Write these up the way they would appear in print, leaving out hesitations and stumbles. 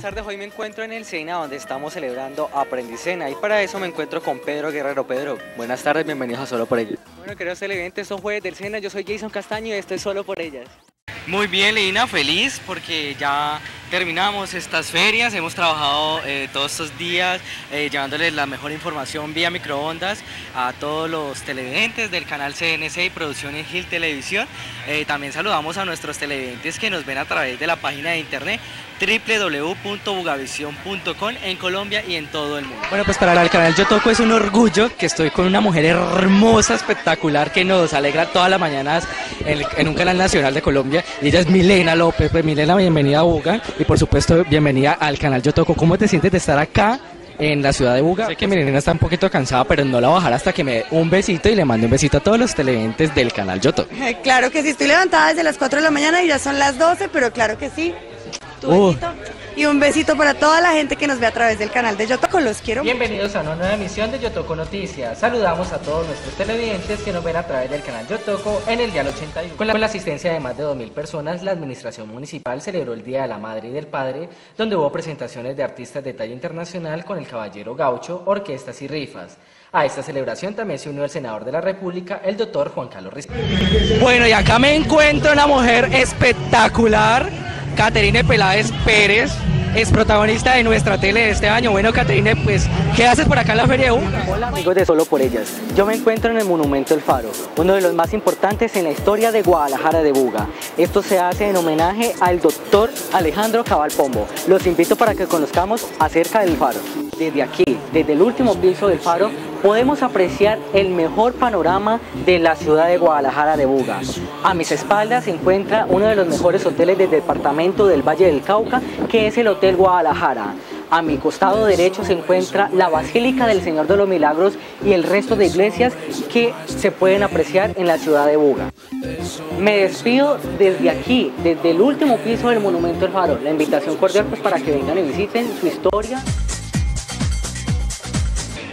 tardes. Hoy me encuentro en el SENA, donde estamos celebrando Aprendicena, y para eso me encuentro con Pedro Guerrero. Pedro, buenas tardes, bienvenidos a Solo por Ellas. Bueno, queridos televidentes, estos jueves del SENA, yo soy Jason Castaño y esto es Solo por Ellas. Muy bien, Leina, feliz porque ya terminamos estas ferias, hemos trabajado todos estos días llevándoles la mejor información vía microondas a todos los televidentes del canal CNC y Producciones Gil Televisión. También saludamos a nuestros televidentes que nos ven a través de la página de internet www.bugavision.com en Colombia y en todo el mundo. Bueno, pues para el canal Yo Toco es un orgullo que estoy con una mujer hermosa, espectacular, que nos alegra todas las mañanas en un canal nacional de Colombia. Y ella es Milena López. Pues Milena, bienvenida a Buga y por supuesto bienvenida al canal Yo Toco. ¿Cómo te sientes de estar acá en la ciudad de Buga? Sé que Milena está un poquito cansada, pero no la bajará hasta que me dé un besito y le mande un besito a todos los televidentes del canal Yo Toco. Claro que sí, estoy levantada desde las 4 de la mañana y ya son las 12, pero claro que sí. Tu besito y un besito para toda la gente que nos ve a través del canal de Yo Toco, los quiero. Bienvenidos a una nueva emisión de Yo Toco Noticias. Saludamos a todos nuestros televidentes que nos ven a través del canal Yo Toco en el dial 81. Con la asistencia de más de 2000 personas, la administración municipal celebró el Día de la Madre y del Padre, donde hubo presentaciones de artistas de talla internacional con el Caballero Gaucho, orquestas y rifas. A esta celebración también se unió el senador de la República, el doctor Juan Carlos Rispoli. Bueno, y acá me encuentro una mujer espectacular, Caterine Peláez Pérez, es protagonista de nuestra tele de este año. Bueno, Caterine, pues, ¿qué haces por acá en la Feria de Buga? Hola amigos de Solo por Ellas, yo me encuentro en el Monumento El Faro, uno de los más importantes en la historia de Guadalajara de Buga. Esto se hace en homenaje al doctor Alejandro Cabal Pombo. Los invito para que conozcamos acerca del faro. Desde aquí, desde el último piso del faro, podemos apreciar el mejor panorama de la ciudad de Guadalajara de Buga. A mis espaldas se encuentra uno de los mejores hoteles del departamento del Valle del Cauca, que es el Hotel Guadalajara. A mi costado derecho se encuentra la Basílica del Señor de los Milagros y el resto de iglesias que se pueden apreciar en la ciudad de Buga. Me despido desde aquí, desde el último piso del Monumento El Faro. La invitación cordial pues para que vengan y visiten su historia.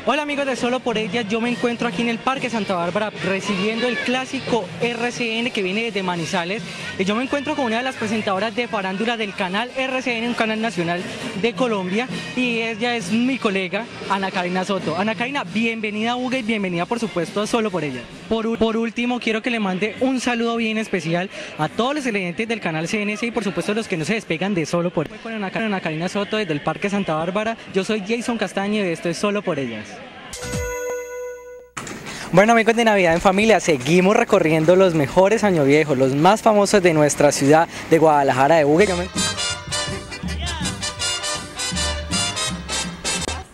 Hola amigos de Solo por Ellas, yo me encuentro aquí en el Parque Santa Bárbara recibiendo el clásico RCN que viene desde Manizales. Y yo me encuentro con una de las presentadoras de farándula del canal RCN, un canal nacional de Colombia, y ella es mi colega Ana Karina Soto. Ana Karina, bienvenida a Buga y bienvenida por supuesto a Solo por Ellas. Por último, quiero que le mande un saludo bien especial a todos los televidentes del canal CNC y por supuesto los que no se despegan de Solo por Ellas. Con Ana Karina Soto desde el Parque Santa Bárbara, yo soy Jason Castaño y esto es Solo por Ellas. Bueno amigos de Navidad en Familia, seguimos recorriendo los mejores año viejos, los más famosos de nuestra ciudad de Guadalajara de Buga.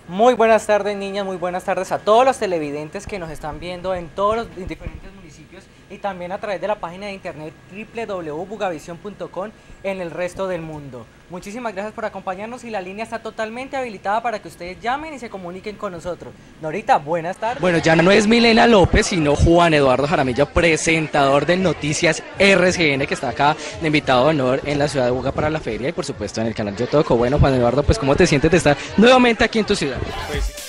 Muy buenas tardes niñas, muy buenas tardes a todos los televidentes que nos están viendo en todos los diferentes municipios y también a través de la página de internet www.bugavision.com en el resto del mundo. Muchísimas gracias por acompañarnos y la línea está totalmente habilitada para que ustedes llamen y se comuniquen con nosotros. Norita, buenas tardes. Bueno, ya no es Milena López, sino Juan Eduardo Jaramillo, presentador de Noticias RCN, que está acá de invitado de honor en la ciudad de Buga para la feria y por supuesto en el canal Yo Toco. Bueno, Juan Eduardo, pues ¿cómo te sientes de estar nuevamente aquí en tu ciudad? Pues